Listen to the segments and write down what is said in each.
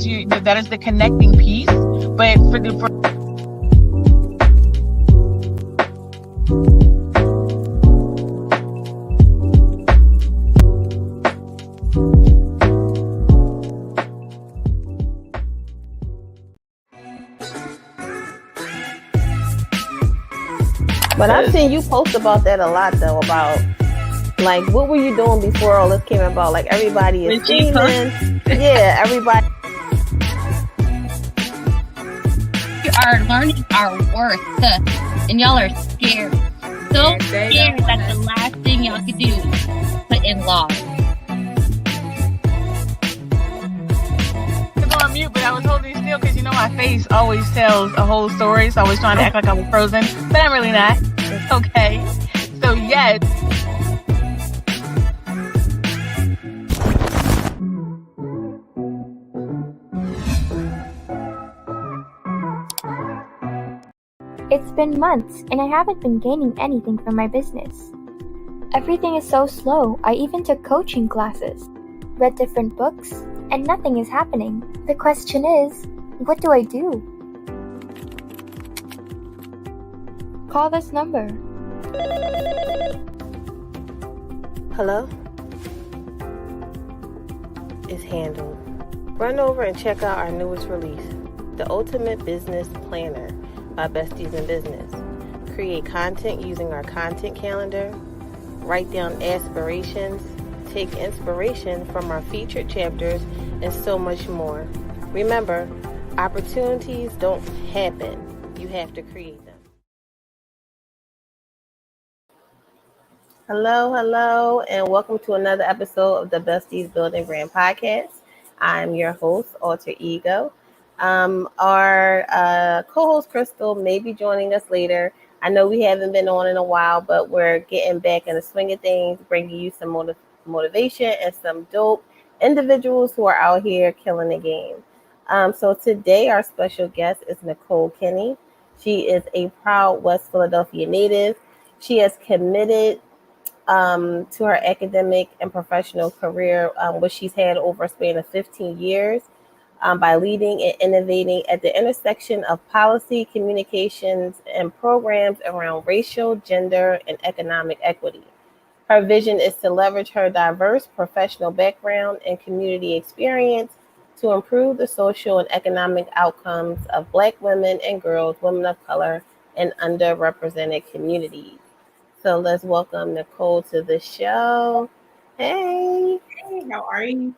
that is the connecting piece. But But I've seen you post about that a lot, though, about, like, what were you doing before all this came about? Like, everybody is scheming. Yeah, everybody. You are learning our worth, and y'all are scared. So scared that the last thing y'all could do is put in law. On mute, but I was holding still because my face always tells a whole story, so I was trying to act like I was frozen, but I'm really not. It's okay. So yes. It's been months, and I haven't been gaining anything from my business. Everything is so slow. I even took coaching classes, read different books, and nothing is happening. The question is, what do I do? Call this number. Hello? It's handled. Run over and check out our newest release, The Ultimate Business Planner by Besties in Business. Create content using our content calendar, write down aspirations, take inspiration from our featured chapters, and so much more. Remember, opportunities don't happen. You have to create them. Hello, and welcome to another episode of the Besties Building Brand Podcast. I'm your host, Alter Ego. Our co-host Crystal may be joining us later. I know we haven't been on in a while, but we're getting back in the swing of things, bringing you some motivation and some dope individuals who are out here killing the game. So today our special guest is Nicole Kenney. She is a proud West Philadelphia native. She has committed to her academic and professional career, which she's had over a span of 15 years, by leading and innovating at the intersection of policy, communications, and programs around racial, gender, and economic equity. Her vision is to leverage her diverse professional background and community experience to improve the social and economic outcomes of Black women and girls, women of color, and underrepresented communities. So let's welcome Nicole to the show. Hey. Hey, how are you?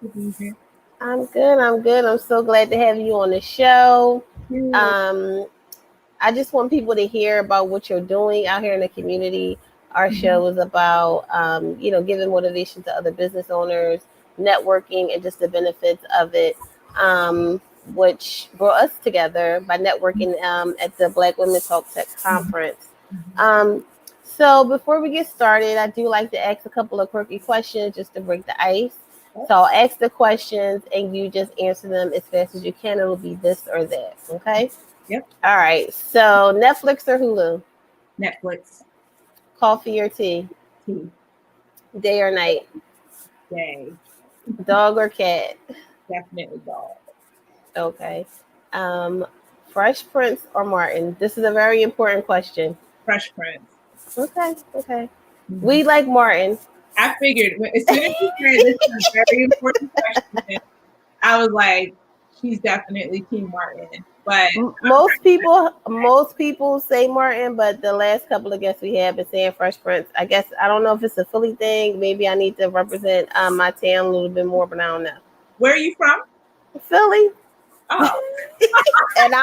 I'm good. I'm so glad to have you on the show. I just want people to hear about what you're doing out here in the community. Our show is about, giving motivation to other business owners, networking, and just the benefits of it, which brought us together by networking at the Black Women Talk Tech Conference. So before we get started, I do like to ask a couple of quirky questions just to break the ice. So I'll ask the questions and you just answer them as fast as you can. It'll be this or that. Okay? Yep. All right. So Netflix or Hulu? Netflix. Coffee or tea? Tea. Day or night? Day. Dog or cat? Definitely dog. Okay. Fresh Prince or Martin? This is a very important question. Fresh Prince. Okay. We like Martin. I figured as soon as you said this is a very important question, I was like, she's definitely Team Martin. But most people say Martin, but the last couple of guests we have been saying Fresh Prince. I guess I don't know if it's a Philly thing. Maybe I need to represent my town a little bit more, but I don't know. Where are you from? Philly. Oh. And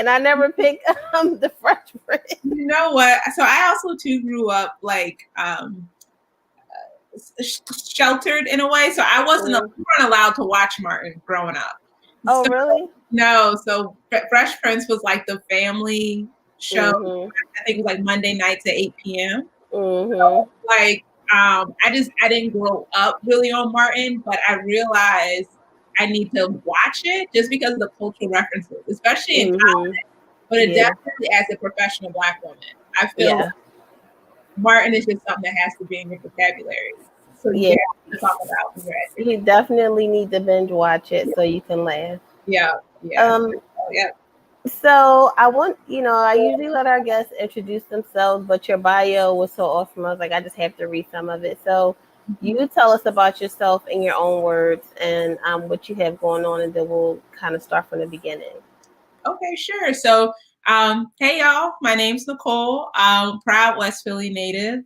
I never picked the Fresh Prince. You know what? So I also too grew up like sheltered in a way. So I we weren't allowed to watch Martin growing up. Oh, really? No. So Fresh Prince was like the family show. I think it was like Monday nights at 8 p.m. So, like, I didn't grow up really on Martin, but I realized I need to watch it just because of the cultural references, especially in college. But it definitely, as a professional Black woman, I feel like Martin is just something that has to be in your vocabulary. So to talk about. You definitely need to binge watch it so you can laugh. Yeah. Yeah. So I usually let our guests introduce themselves, but your bio was so awesome. I was like, I just have to read some of it. So you tell us about yourself in your own words and what you have going on, and then we'll kind of start from the beginning. Okay, sure. So, hey y'all, my name's Nicole. I'm proud West Philly native.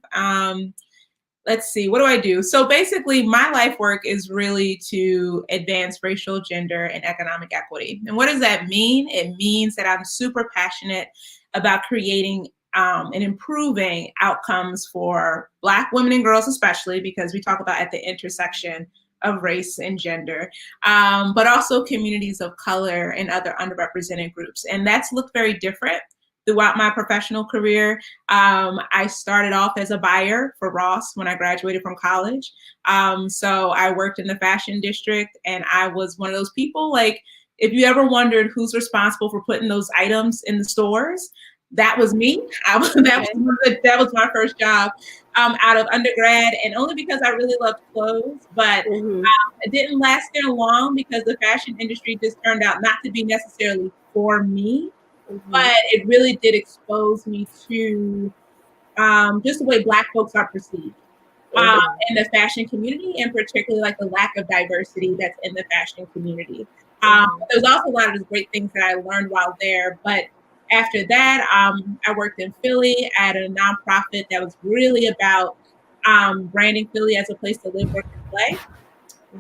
Let's see, what do I do? So basically, my life work is really to advance racial, gender, and economic equity. And what does that mean? It means that I'm super passionate about creating and improving outcomes for Black women and girls, especially because we talk about at the intersection of race and gender, but also communities of color and other underrepresented groups. And that's looked very different throughout my professional career. I started off as a buyer for Ross when I graduated from college. So I worked in the fashion district, and I was one of those people, like, if you ever wondered who's responsible for putting those items in the stores, that was me. That was my first job out of undergrad, and only because I really loved clothes. But it didn't last there long because the fashion industry just turned out not to be necessarily for me. But it really did expose me to just the way Black folks are perceived in the fashion community, and particularly like the lack of diversity that's in the fashion community. There's also a lot of great things that I learned while there. But after that, I worked in Philly at a nonprofit that was really about branding Philly as a place to live, work, and play.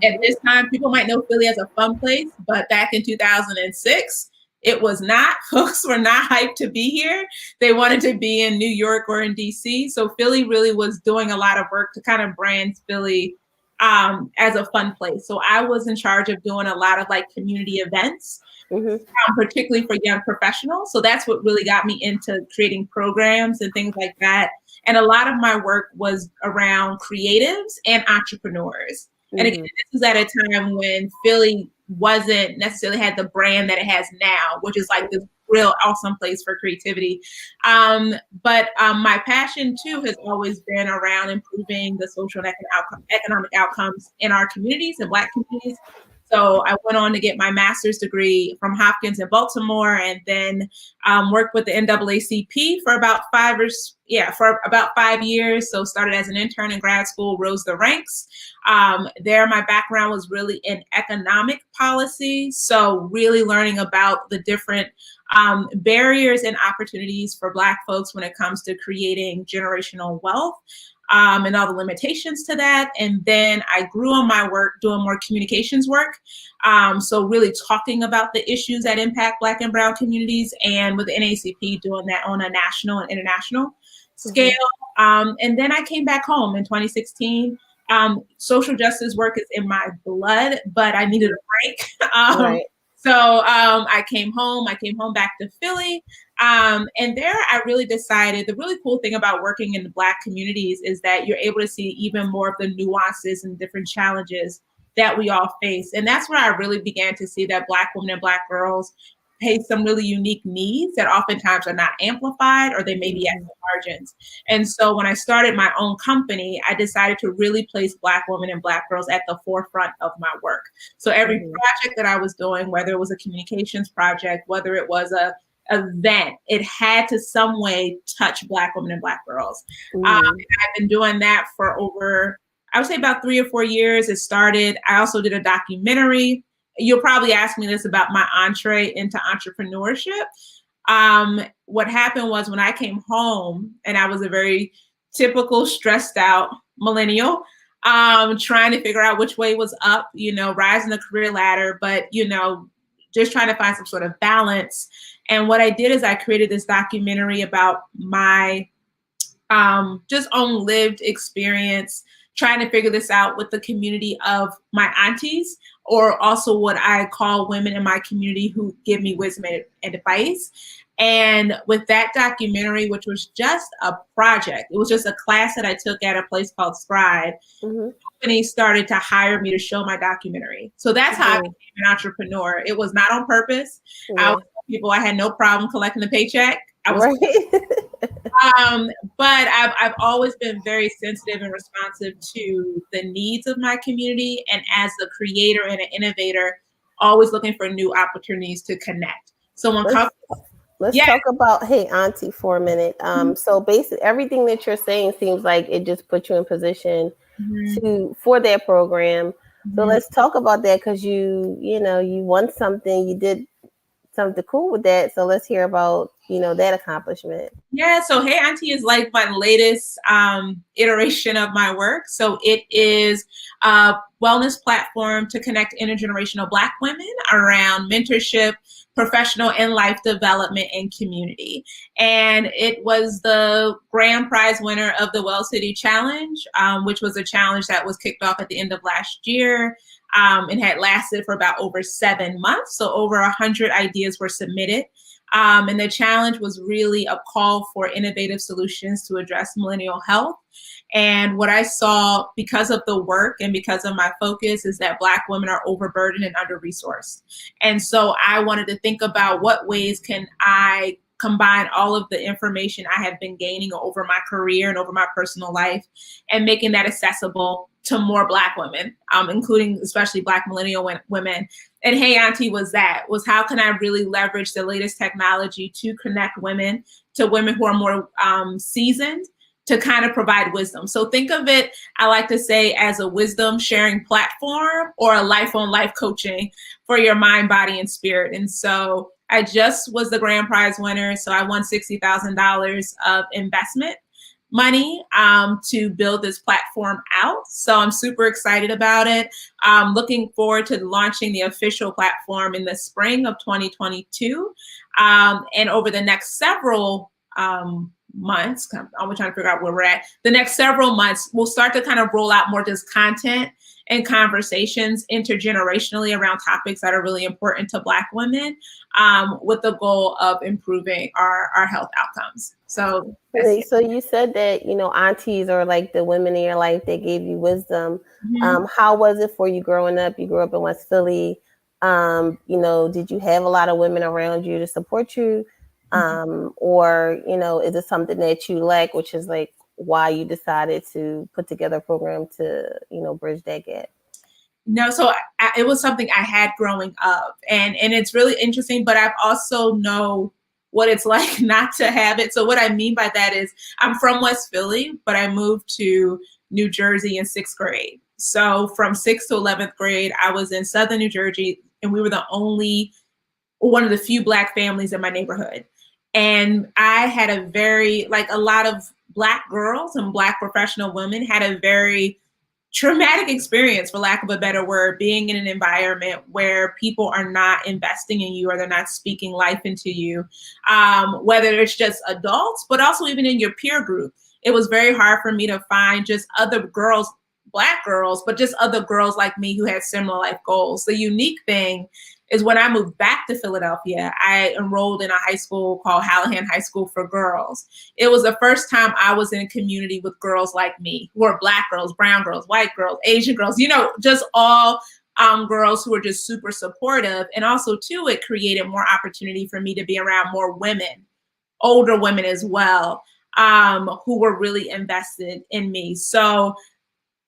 At this time, people might know Philly as a fun place, but back in 2006, it was not. Folks were not hyped to be here. They wanted to be in New York or in DC. So Philly really was doing a lot of work to kind of brand Philly as a fun place. So I was in charge of doing a lot of like community events, particularly for young professionals. So that's what really got me into creating programs and things like that. And a lot of my work was around creatives and entrepreneurs. And again, this is at a time when Philly wasn't necessarily had the brand that it has now, which is like this real awesome place for creativity. But my passion too has always been around improving the social and economic outcomes in our communities and Black communities. So I went on to get my master's degree from Hopkins in Baltimore, and then worked with the NAACP for about 5 years. So started as an intern in grad school, rose the ranks. There, my background was really in economic policy. So really learning about the different barriers and opportunities for Black folks when it comes to creating generational wealth. And all the limitations to that. And then I grew on my work doing more communications work. So really talking about the issues that impact Black and Brown communities, and with the NAACP doing that on a national and international scale. And then I came back home in 2016. Social justice work is in my blood, but I needed a break. So I came home back to Philly. And there I really decided the really cool thing about working in the Black communities is that you're able to see even more of the nuances and different challenges that we all face. And that's where I really began to see that Black women and Black girls face some really unique needs that oftentimes are not amplified, or they may be at the margins. And so when I started my own company, I decided to really place Black women and Black girls at the forefront of my work. So every project that I was doing, whether it was a communications project, whether it was a event, it had to some way touch Black women and Black girls. And I've been doing that for over, I would say about 3 or 4 years. It started, I also did a documentary. You'll probably ask me this about my entree into entrepreneurship. What happened was when I came home, and I was a very typical stressed out millennial, trying to figure out which way was up, rising the career ladder, but, just trying to find some sort of balance. And what I did is I created this documentary about my just own lived experience, trying to figure this out with the community of my aunties, or also what I call women in my community who give me wisdom and advice. And with that documentary, which was just a project, it was just a class that I took at a place called Scribe. The company started to hire me to show my documentary. So that's how I became an entrepreneur. It was not on purpose. I was people I had no problem collecting the paycheck. I was but I've always been very sensitive and responsive to the needs of my community. And as a creator and an innovator, always looking for new opportunities to connect. So when let's talk about, hey, Auntie, for a minute. So basically everything that you're saying seems like it just puts you in position for that program. So let's talk about that, because you won something, you did something cool with that. So let's hear about, that accomplishment. Yeah, so Hey Auntie is like my latest iteration of my work. So it is a wellness platform to connect intergenerational Black women around mentorship, professional and life development, and community. And it was the grand prize winner of the Well City Challenge, which was a challenge that was kicked off at the end of last year. And had lasted for about over 7 months. So over 100 ideas were submitted. And the challenge was really a call for innovative solutions to address millennial health. And what I saw, because of the work and because of my focus, is that Black women are overburdened and under-resourced. And so I wanted to think about what ways can I combine all of the information I have been gaining over my career and over my personal life, and making that accessible to more Black women, including especially Black millennial women. And Hey Auntie was how can I really leverage the latest technology to connect women to women who are more seasoned, to kind of provide wisdom. So think of it, I like to say, as a wisdom sharing platform or a life on life coaching for your mind, body, and spirit. And so I just was the grand prize winner. So I won $60,000 of investment money to build this platform out. So I'm super excited about it. Looking forward to launching the official platform in the spring of 2022. And over the next several months, I'm trying to figure out where we're at. The next several months, we'll start to kind of roll out more just content and conversations intergenerationally around topics that are really important to Black women, with the goal of improving our health outcomes. So you said that, aunties are like the women in your life that gave you wisdom. How was it for you growing up? You grew up in West Philly. Did you have a lot of women around you to support you? Or, is it something that you lack, which is like why you decided to put together a program to, bridge that gap? No, so it was something I had growing up, and it's really interesting, but I've also know what it's like not to have it. So what I mean by that is I'm from West Philly, but I moved to New Jersey in 6th grade. So from 6th to 11th grade, I was in Southern New Jersey, and we were one of the few Black families in my neighborhood. And I had a lot of Black girls and Black professional women had a very traumatic experience, for lack of a better word, being in an environment where people are not investing in you or they're not speaking life into you, whether it's just adults, but also even in your peer group. It was very hard for me to find just other girls, Black girls, but just other girls like me who had similar life goals. The unique thing is when I moved back to Philadelphia, I enrolled in a high school called Hallahan High School for Girls. It was the first time I was in a community with girls like me, who are Black girls, brown girls, white girls, Asian girls, just all girls who were just super supportive. And also, too, it created more opportunity for me to be around more women, older women as well, who were really invested in me. So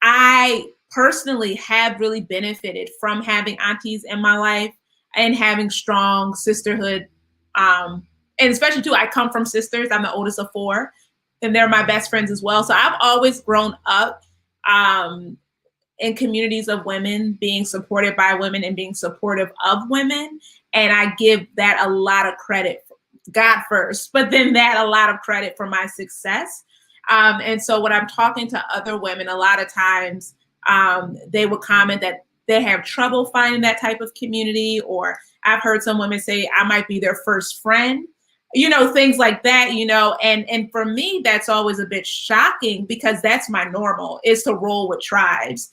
I personally have really benefited from having aunties in my life and having strong sisterhood. And especially too, I come from sisters. I'm the oldest of 4, and they're my best friends as well. So I've always grown up in communities of women, being supported by women and being supportive of women. And I give that a lot of credit, God first, but then that a lot of credit for my success. And so when I'm talking to other women, a lot of times they will comment that they have trouble finding that type of community, or I've heard some women say I might be their first friend, things like that, and for me, that's always a bit shocking because that's my normal, is to roll with tribes.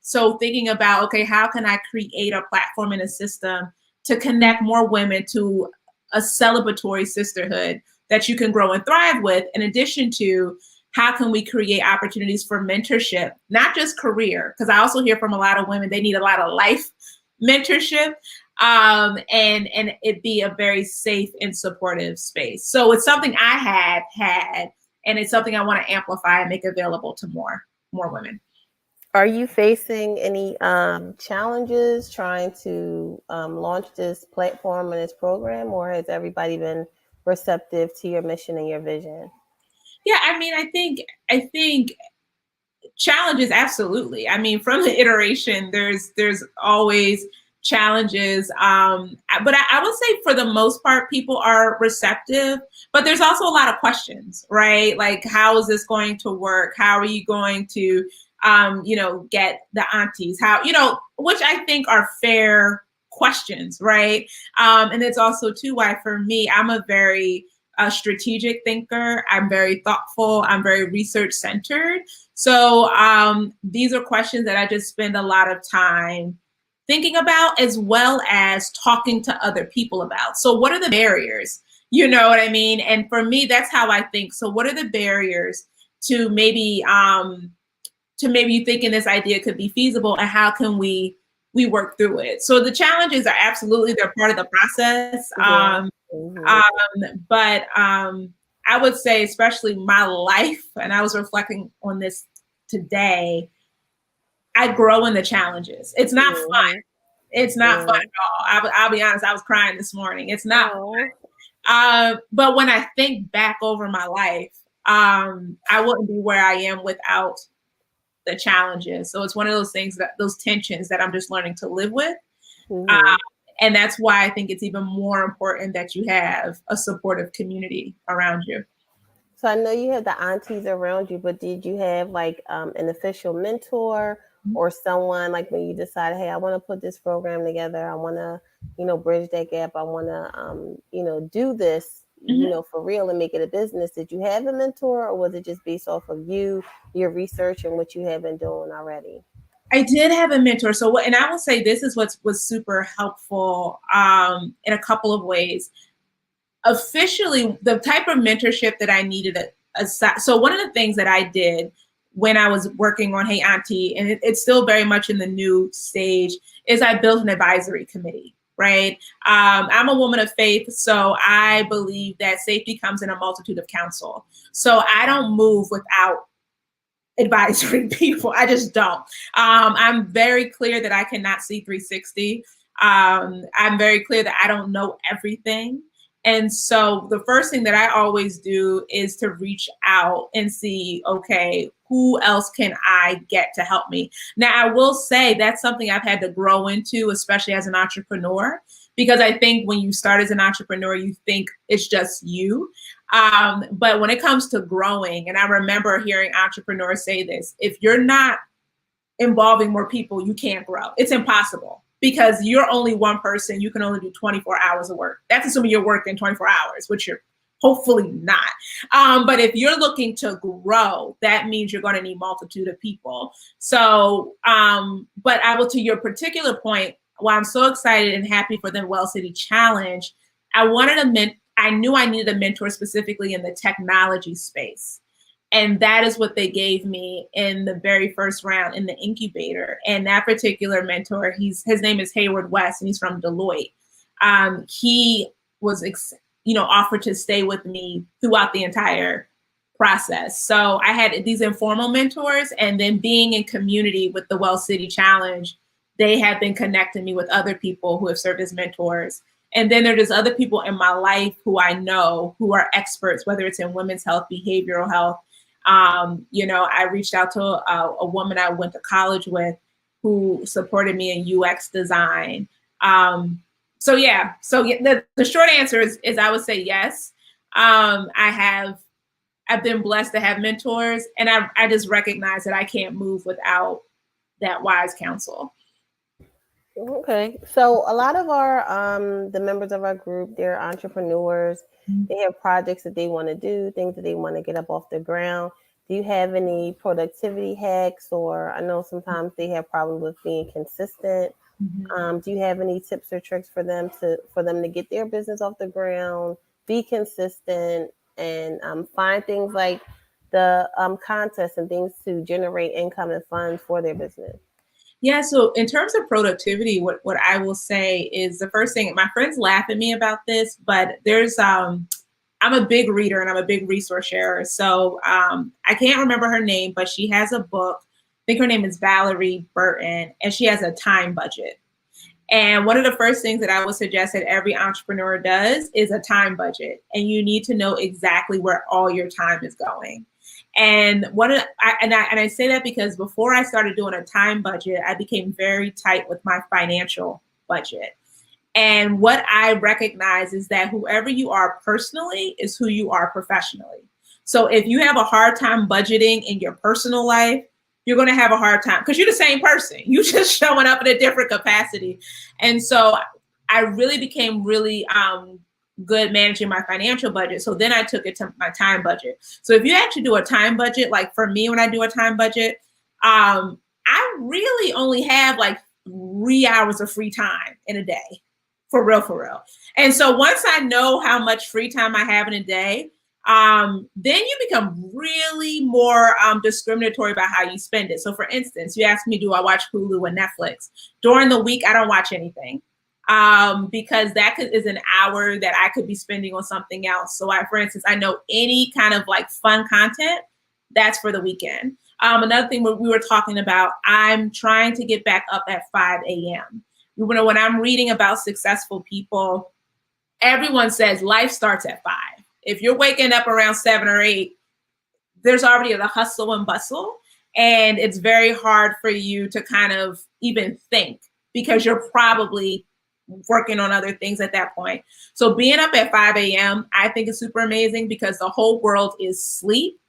So thinking about, okay, how can I create a platform and a system to connect more women to a celebratory sisterhood that you can grow and thrive with, in addition to how can we create opportunities for mentorship, not just career, because I also hear from a lot of women, they need a lot of life mentorship, and it be a very safe and supportive space. So it's something I had, and it's something I want to amplify and make available to more women. Are you facing any challenges trying to launch this platform and this program, or has everybody been receptive to your mission and your vision? Yeah, I mean, I think challenges, absolutely. I mean, from the iteration, there's always challenges. But I would say for the most part, people are receptive, but there's also a lot of questions, right? Like, how is this going to work? How are you going to, get the aunties? How, which I think are fair questions, right? And it's also too why for me, I'm a very strategic thinker. I'm very thoughtful. I'm very research centered. So these are questions that I just spend a lot of time thinking about, as well as talking to other people about. So what are the barriers? You know what I mean? And for me, that's how I think. So what are the barriers to maybe you thinking this idea could be feasible, and how can we work through it? So the challenges are absolutely, they're part of the process. Yeah. But I would say, especially my life, and I was reflecting on this today, I grow in the challenges. It's not fun. It's not fun at all. I'll be honest, I was crying this morning. It's not fun. But when I think back over my life, I wouldn't be where I am without the challenges. So it's one of those things, that those tensions that I'm just learning to live with. And that's why I think it's even more important that you have a supportive community around you. So I know you have the aunties around you, but did you have like an official mentor or someone, like when you decided, hey, I want to put this program together, I want to, bridge that gap, I want to, do this, for real and make it a business? Did you have a mentor, or was it just based off of you, your research, and what you have been doing already? I did have a mentor. So, and I will say this is what was super helpful in a couple of ways. Officially, the type of mentorship that I needed. So one of the things that I did when I was working on Hey Auntie, and it's still very much in the new stage, is I built an advisory committee, right? I'm a woman of faith, so I believe that safety comes in a multitude of counsel. So I don't move without advisory people. I just don't. I'm very clear that I cannot see 360. I'm very clear that I don't know everything. And so the first thing that I always do is to reach out and see, okay, who else can I get to help me? Now, I will say that's something I've had to grow into, especially as an entrepreneur, because I think when you start as an entrepreneur, you think it's just you. But when it comes to growing, and I remember hearing entrepreneurs say this, if you're not involving more people, you can't grow. It's impossible, because you're only one person. You can only do 24 hours of work. That's assuming you're working 24 hours, which you're hopefully not. But if you're looking to grow, that means you're going to need multitude of people. So, but I will, to your particular point, why I'm so excited and happy for the Well City Challenge, I knew I needed a mentor specifically in the technology space. And that is what they gave me in the very first round in the incubator. And that particular mentor, his name is Hayward West, and he's from Deloitte. He was, offered to stay with me throughout the entire process. So I had these informal mentors, and then being in community with the Well City Challenge, they have been connecting me with other people who have served as mentors. And then there's other people in my life who I know who are experts, whether it's in women's health, behavioral health. I reached out to a woman I went to college with who supported me in UX design. So the short answer is I would say yes. I've been blessed to have mentors, and I just recognize that I can't move without that wise counsel. Okay, so a lot of our the members of our group, they're entrepreneurs. They have projects that they want to do, things that they want to get up off the ground. Do you have any productivity hacks? Or I know sometimes they have problems with being consistent. Do you have any tips or tricks for them to get their business off the ground, be consistent, and find things like the contests and things to generate income and funds for their business? Yeah, so in terms of productivity, what I will say is, the first thing, my friends laugh at me about this, but there's I'm a big reader and I'm a big resource sharer. So I can't remember her name, but she has a book. I think her name is Valerie Burton, and she has a time budget. And one of the first things that I would suggest that every entrepreneur does is a time budget. And you need to know exactly where all your time is going. And I say that because before I started doing a time budget, I became very tight with my financial budget. And what I recognize is that whoever you are personally is who you are professionally. So if you have a hard time budgeting in your personal life, you're going to have a hard time because you're the same person. You just showing up in a different capacity. And so I really became really good managing my financial budget. So then I took it to my time budget. So if you actually do a time budget, like for me, when I do a time budget, I really only have like 3 hours of free time in a day, for real, for real. And so once I know how much free time I have in a day, then you become really more discriminatory about how you spend it. So for instance, you asked me, do I watch Hulu and Netflix? During the week, I don't watch anything because that is an hour that I could be spending on something else. So for instance, I know any kind of like fun content, that's for the weekend. Another thing we were talking about, I'm trying to get back up at 5 a.m. When I'm reading about successful people, everyone says life starts at 5. If you're waking up around 7 or 8, there's already the hustle and bustle. And it's very hard for you to kind of even think because you're probably working on other things at that point. So being up at 5 a.m., I think is super amazing because the whole world is sleep.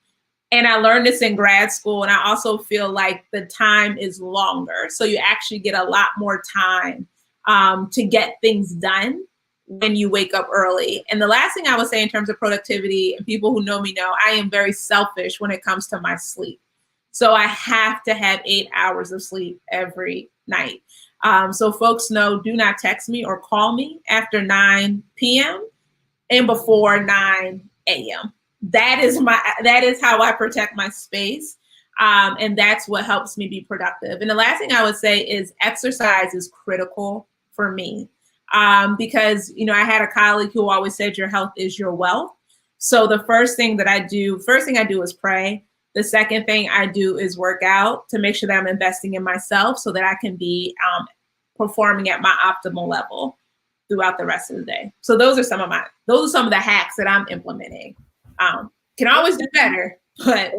And I learned this in grad school. And I also feel like the time is longer. So you actually get a lot more time to get things done when you wake up early. And the last thing I would say in terms of productivity, and people who know me know, I am very selfish when it comes to my sleep. So I have to have 8 hours of sleep every night. So folks know, do not text me or call me after 9 p.m. and before 9 a.m. That is how I protect my space. And that's what helps me be productive. And the last thing I would say is exercise is critical for me. Because, I had a colleague who always said your health is your wealth. So the first thing I do is pray. The second thing I do is work out to make sure that I'm investing in myself so that I can be performing at my optimal level throughout the rest of the day. So those are some of the hacks that I'm implementing. Can always do better. But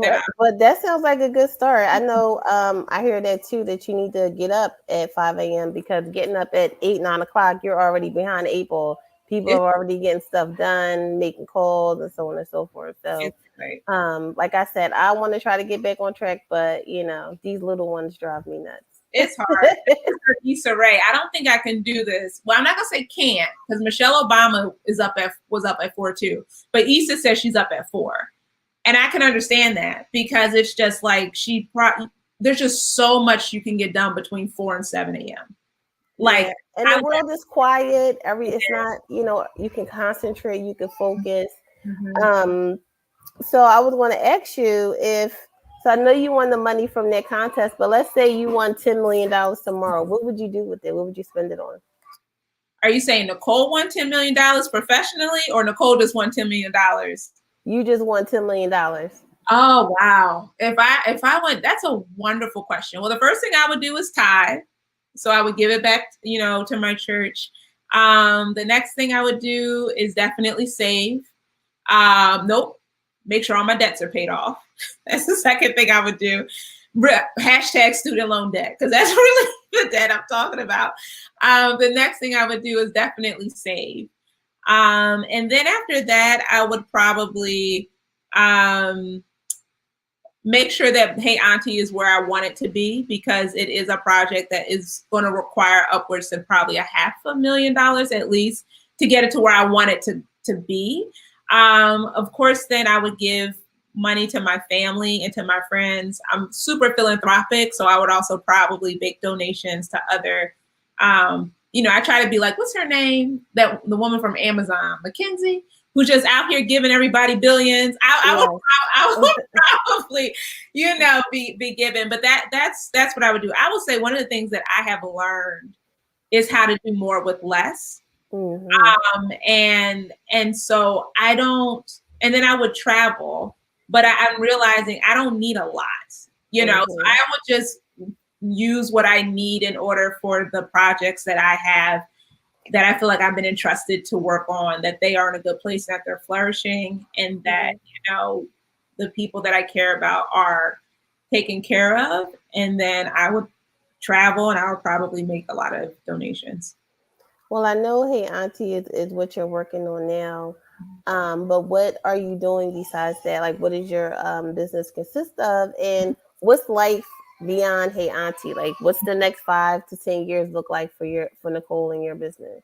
that sounds like a good start. I know I hear that too, that you need to get up at 5 a.m. because getting up at 8, 9 o'clock, you're already behind the 8 ball. People are already getting stuff done, making calls and so on and so forth. So like I said, I want to try to get back on track, but these little ones drive me nuts. It's hard. Issa Rae, I don't think I can do this. Well, I'm not gonna say can't because Michelle Obama was up at 4 too. But Issa says she's up at 4. And I can understand that because it's just like there's just so much you can get done between 4 and 7 a.m. Like, and the world is quiet. It's not, you can concentrate, you can focus. Mm-hmm. So I was going to ask you so I know you won the money from that contest, but let's say you won $10 million tomorrow. What would you do with it? What would you spend it on? Are you saying Nicole won $10 million professionally or Nicole just won $10 million? You just won $10 million. Oh, wow. If I went, that's a wonderful question. Well, the first thing I would do is tithe. So I would give it back, to my church. The next thing I would do is definitely save. Make sure all my debts are paid off. That's the second thing I would do. Hashtag student loan debt, because that's really the debt I'm talking about. The next thing I would do is definitely save. And then after that, I would probably make sure that Hey Auntie is where I want it to be, because it is a project that is going to require upwards of probably $500,000 at least to get it to where I want it to be. Of course, then I would give money to my family and to my friends. I'm super philanthropic, so I would also probably make donations to other, I try to be like, what's her name? The woman from Amazon, Mackenzie, who's just out here giving everybody billions. I would probably, be given. But that's what I would do. I will say one of the things that I have learned is how to do more with less. Mm-hmm. And so and then I would travel, but I'm realizing I don't need a lot. So I would just use what I need in order for the projects that I have, that I feel like I've been entrusted to work on, that they are in a good place, that they're flourishing, and that, the people that I care about are taken care of. And then I would travel, and I would probably make a lot of donations. Well, I know Hey Auntie is what you're working on now. But what are you doing besides that? Like, what does your business consist of? And what's life beyond Hey Auntie? Like, what's the next 5 to 10 years look like for Nicole and your business?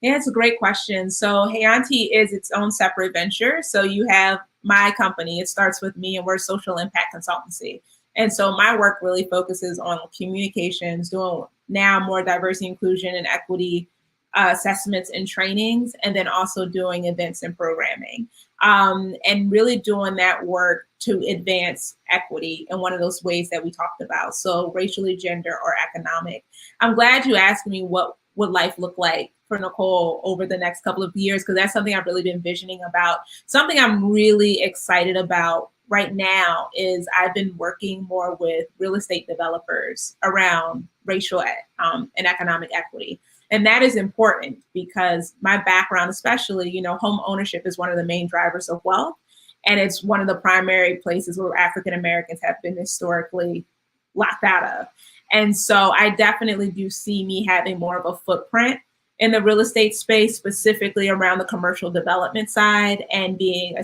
Yeah, it's a great question. So Hey Auntie is its own separate venture. So you have my company, it starts with me, and we're a social impact consultancy. And so my work really focuses on communications, doing now more diversity, inclusion, and equity assessments and trainings, and then also doing events and programming, and really doing that work to advance equity in one of those ways that we talked about. So racially, gender, or economic. I'm glad you asked me what would life look like for Nicole over the next couple of years, because that's something I've really been envisioning about. Something I'm really excited about right now is I've been working more with real estate developers around racial and economic equity. And that is important because my background, especially, home ownership is one of the main drivers of wealth. And it's one of the primary places where African Americans have been historically locked out of. And so I definitely do see me having more of a footprint in the real estate space, specifically around the commercial development side, and being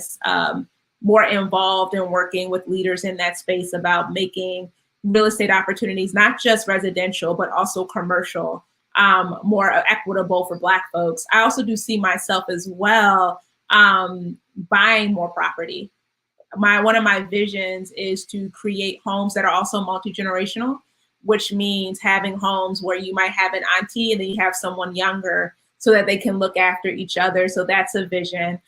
more involved in working with leaders in that space about making real estate opportunities, not just residential, but also commercial, more equitable for Black folks. I also do see myself as well buying more property. One of my visions is to create homes that are also multi-generational, which means having homes where you might have an auntie and then you have someone younger so that they can look after each other. So that's a vision.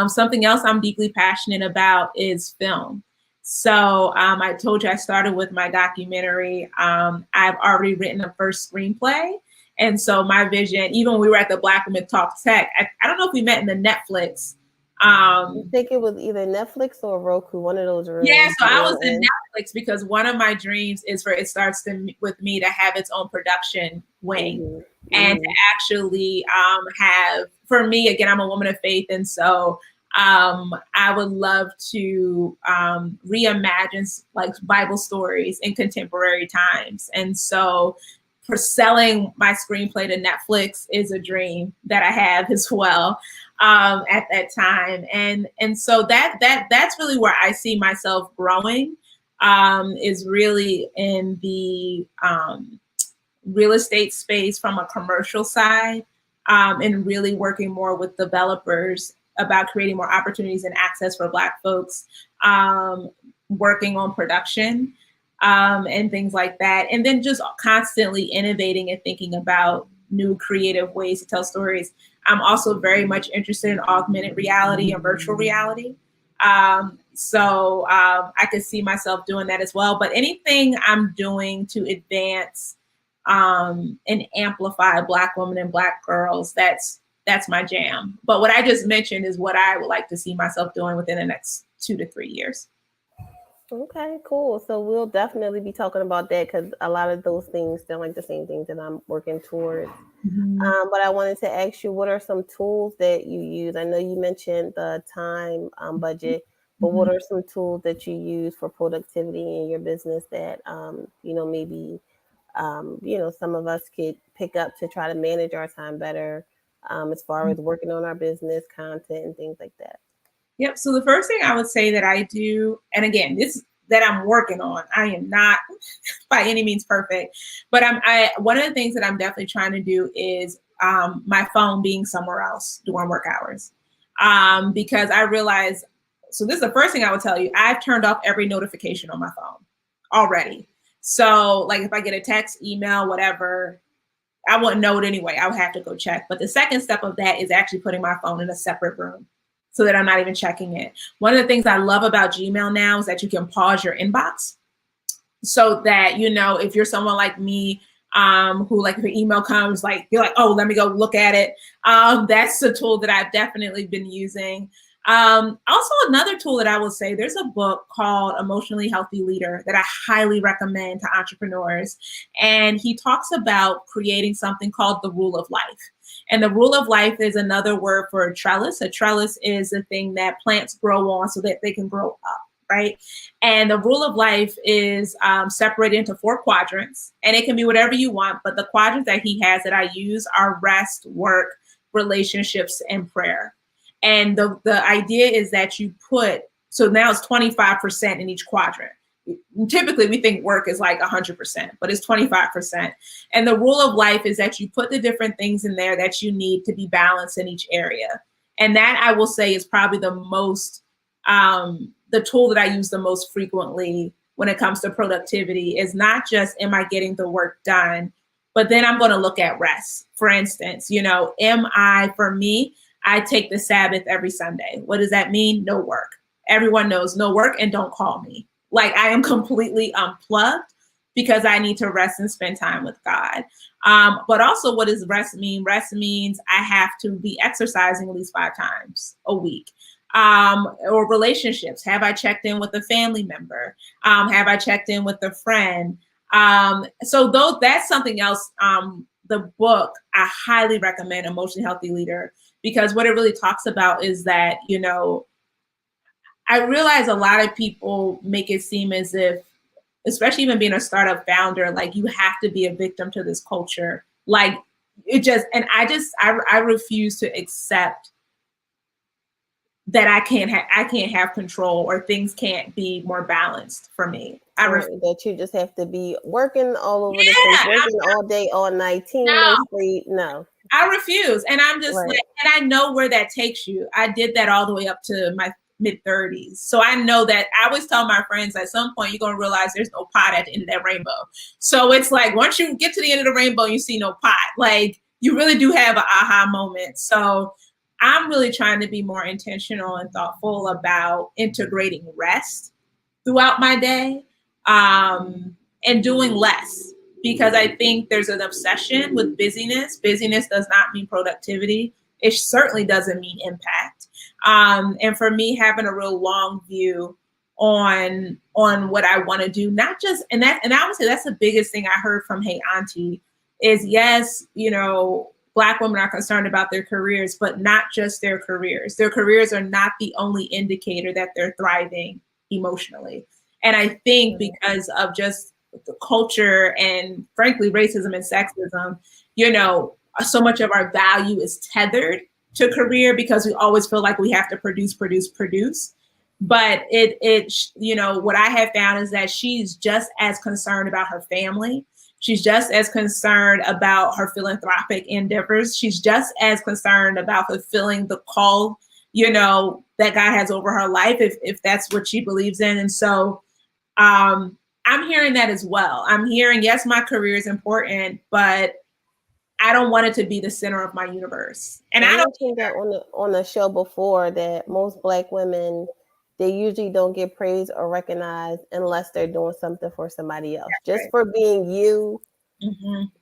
Something else I'm deeply passionate about is film. So I told you I started with my documentary. I've already written a first screenplay. And so my vision, even when we were at the Black Women Talk Tech, I don't know if we met in the Netflix. I think it was either Netflix or Roku, one of those rooms. Yeah, so I was in Netflix because one of my dreams is for It Starts with Me to have its own production wing, and to actually have, for me, again, I'm a woman of faith, and so I would love to reimagine like Bible stories in contemporary times. And so for selling my screenplay to Netflix is a dream that I have as well at that time. And so that's really where I see myself growing, is really in the real estate space from a commercial side, and really working more with developers about creating more opportunities and access for Black folks, working on production, and things like that. And then just constantly innovating and thinking about new creative ways to tell stories. I'm also very much interested in augmented reality and virtual reality. So I could see myself doing that as well. But anything I'm doing to advance and amplify Black women and Black girls, that's my jam. But what I just mentioned is what I would like to see myself doing within the next 2 to 3 years. Okay, cool. So we'll definitely be talking about that because a lot of those things sound like the same things that I'm working towards. But I wanted to ask you, what are some tools that you use? I know you mentioned the time budget, but what are some tools that you use for productivity in your business that, maybe, some of us could pick up to try to manage our time better, as far as working on our business, content, and things like that? Yep. So the first thing I would say that I do, and again, this that I'm working on, I am not by any means perfect, but one of the things that I'm definitely trying to do is my phone being somewhere else during work hours, because I realize. So this is the first thing I would tell you. I've turned off every notification on my phone already. So like if I get a text, email, whatever, I wouldn't know it anyway. I would have to go check. But the second step of that is actually putting my phone in a separate room, so that I'm not even checking it. One of the things I love about Gmail now is that you can pause your inbox, so that, if you're someone like me, who like if your email comes, like you're like, oh, let me go look at it. That's a tool that I've definitely been using. Also, another tool that I will say, there's a book called Emotionally Healthy Leader that I highly recommend to entrepreneurs. And he talks about creating something called the rule of life. And the rule of life is another word for a trellis. A trellis is a thing that plants grow on so that they can grow up, right? And the rule of life is separated into 4 quadrants, and it can be whatever you want. But the quadrants that he has that I use are rest, work, relationships, and prayer. And the idea is that you put, so now it's 25% in each quadrant. Typically we think work is like 100%, but it's 25%. And the rule of life is that you put the different things in there that you need to be balanced in each area. And that, I will say, is probably the most, the tool that I use the most frequently when it comes to productivity, is not just, am I getting the work done, but then I'm going to look at rest. For instance, for me, I take the Sabbath every Sunday. What does that mean? No work. Everyone knows no work and don't call me. Like, I am completely unplugged because I need to rest and spend time with God. But also, what does rest mean? Rest means I have to be exercising at least 5 times a week. Or relationships. Have I checked in with a family member? Have I checked in with a friend? So that's something else. The book, I highly recommend, Emotionally Healthy Leader, because what it really talks about is that, I realize a lot of people make it seem as if, especially even being a startup founder, like you have to be a victim to this culture. Like I refuse to accept that I can't have control, or things can't be more balanced for me. That you just have to be working all over the place, working all day, all night, no sleep. No, I refuse. And I'm just like, and I know where that takes you. I did that all the way up to my mid-30s. So I know that. I always tell my friends, at some point you're going to realize there's no pot at the end of that rainbow. So it's like, once you get to the end of the rainbow, you see no pot. Like, you really do have an aha moment. So I'm really trying to be more intentional and thoughtful about integrating rest throughout my day, and doing less, because I think there's an obsession with busyness. Busyness does not mean productivity. It certainly doesn't mean impact. And for me, having a real long view on what I want to do, not just, and I would say that's the biggest thing I heard from Hey Auntie is, yes, Black women are concerned about their careers, but not just their careers. Their careers are not the only indicator that they're thriving emotionally. And I think because of just the culture and, frankly, racism and sexism, so much of our value is tethered to career because we always feel like we have to produce. But what I have found is that she's just as concerned about her family. She's just as concerned about her philanthropic endeavors. She's just as concerned about fulfilling the call, that God has over her life, if that's what she believes in. And so I'm hearing that as well. I'm hearing, yes, my career is important, but I don't want it to be the center of my universe. And I mentioned that on the show before, that most Black women, they usually don't get praised or recognized unless they're doing something for somebody else. Just for being you,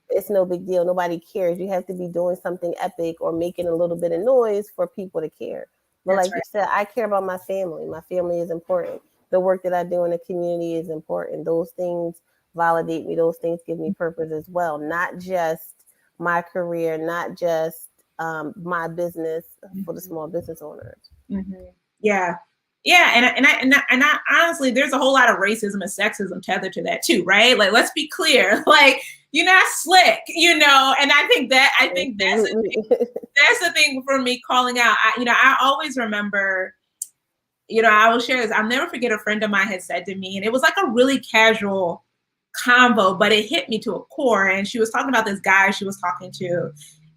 it's no big deal. Nobody cares. You have to be doing something epic or making a little bit of noise for people to care. But like you said, I care about my family. My family is important. The work that I do in the community is important. Those things validate me. Those things give me purpose as well. Not just my career, not just my business for the small business owners. Yeah. And I honestly, there's a whole lot of racism and sexism tethered to that too, right? Like, let's be clear, like, you're not slick, and I think that's the thing for me calling out. I always remember, I will share this. I'll never forget, a friend of mine had said to me, and it was like a really casual convo, but it hit me to a core. And she was talking about this guy she was talking to.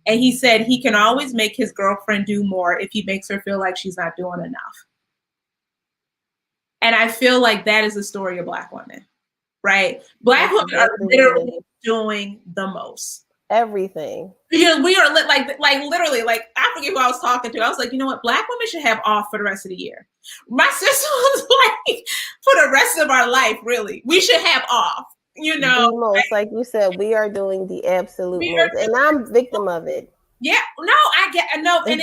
And he said he can always make his girlfriend do more if he makes her feel like she's not doing enough. And I feel like that is the story of Black women, right? Black women are literally doing the most. Everything. We are literally, like, I forget who I was talking to. I was like, you know what? Black women should have off for the rest of the year. My sister was like, for the rest of our life, really, we should have off. The most, like you said, we are doing the absolute most, and I'm victim of it. Yeah, no, I get, no, and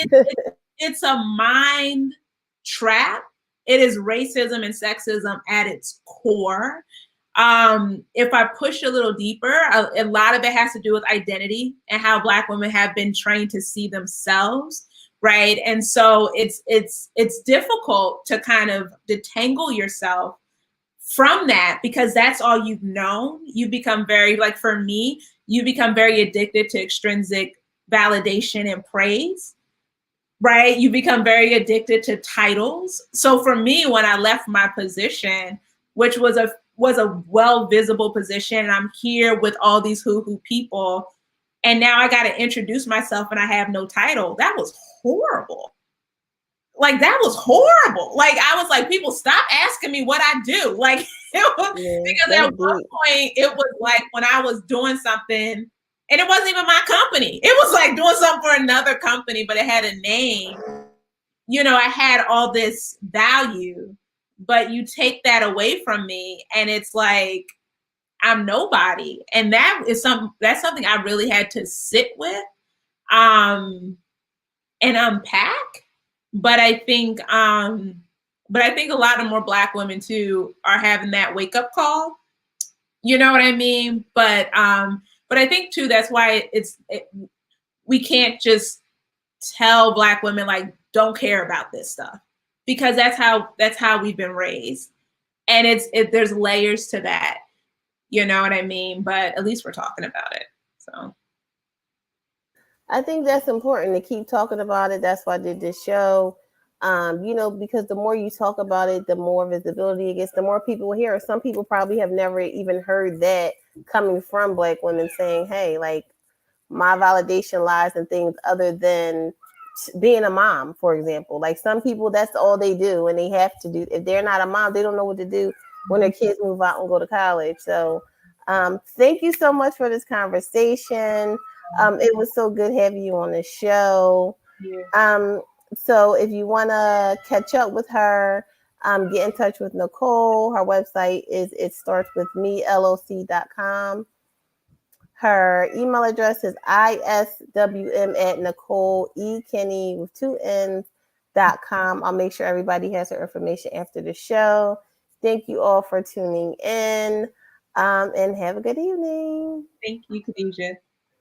it's a mind trap. It is racism and sexism at its core. If I push a little deeper, a lot of it has to do with identity and how Black women have been trained to see themselves, right? And so it's difficult to kind of detangle yourself from that, because that's all you've known. You become very, like for me, you become very addicted to extrinsic validation and praise, right? You become very addicted to titles. So for me, when I left my position, which was a well visible position, and I'm here with all these hoo-hoo people, and now I got to introduce myself and I have no title. That was horrible. Like, that was horrible. Like, I was like, people, stop asking me what I do. Like, it was, because at one point it was like when I was doing something and it wasn't even my company. It was like doing something for another company, but it had a name. You know, I had all this value, but you take that away from me and it's like, I'm nobody. And that's something I really had to sit with and unpack. But I think a lot of more Black women too are having that wake up call. You know what I mean? But I think too, that's why we can't just tell Black women like, don't care about this stuff, because that's how we've been raised. And there's layers to that. You know what I mean? But at least we're talking about it. So I think that's important to keep talking about it. That's why I did this show. You know, because the more you talk about it, the more visibility it gets, the more people will hear. Some people probably have never even heard that coming from Black women saying, hey, like, my validation lies in things other than being a mom, for example. Like, some people, that's all they do, and they have to do. If they're not a mom, they don't know what to do when their kids move out and go to college. So thank you so much for this conversation. It was so good having you on the show. So if you want to catch up with her, get in touch with Nicole. Her website is itstartswithmeloc.com. Her email address is iswm@Nicole E Kenney with 2 N's.com. I'll make sure everybody has her information after the show. Thank you all for tuning in, and have a good evening. Thank you, Khadijah.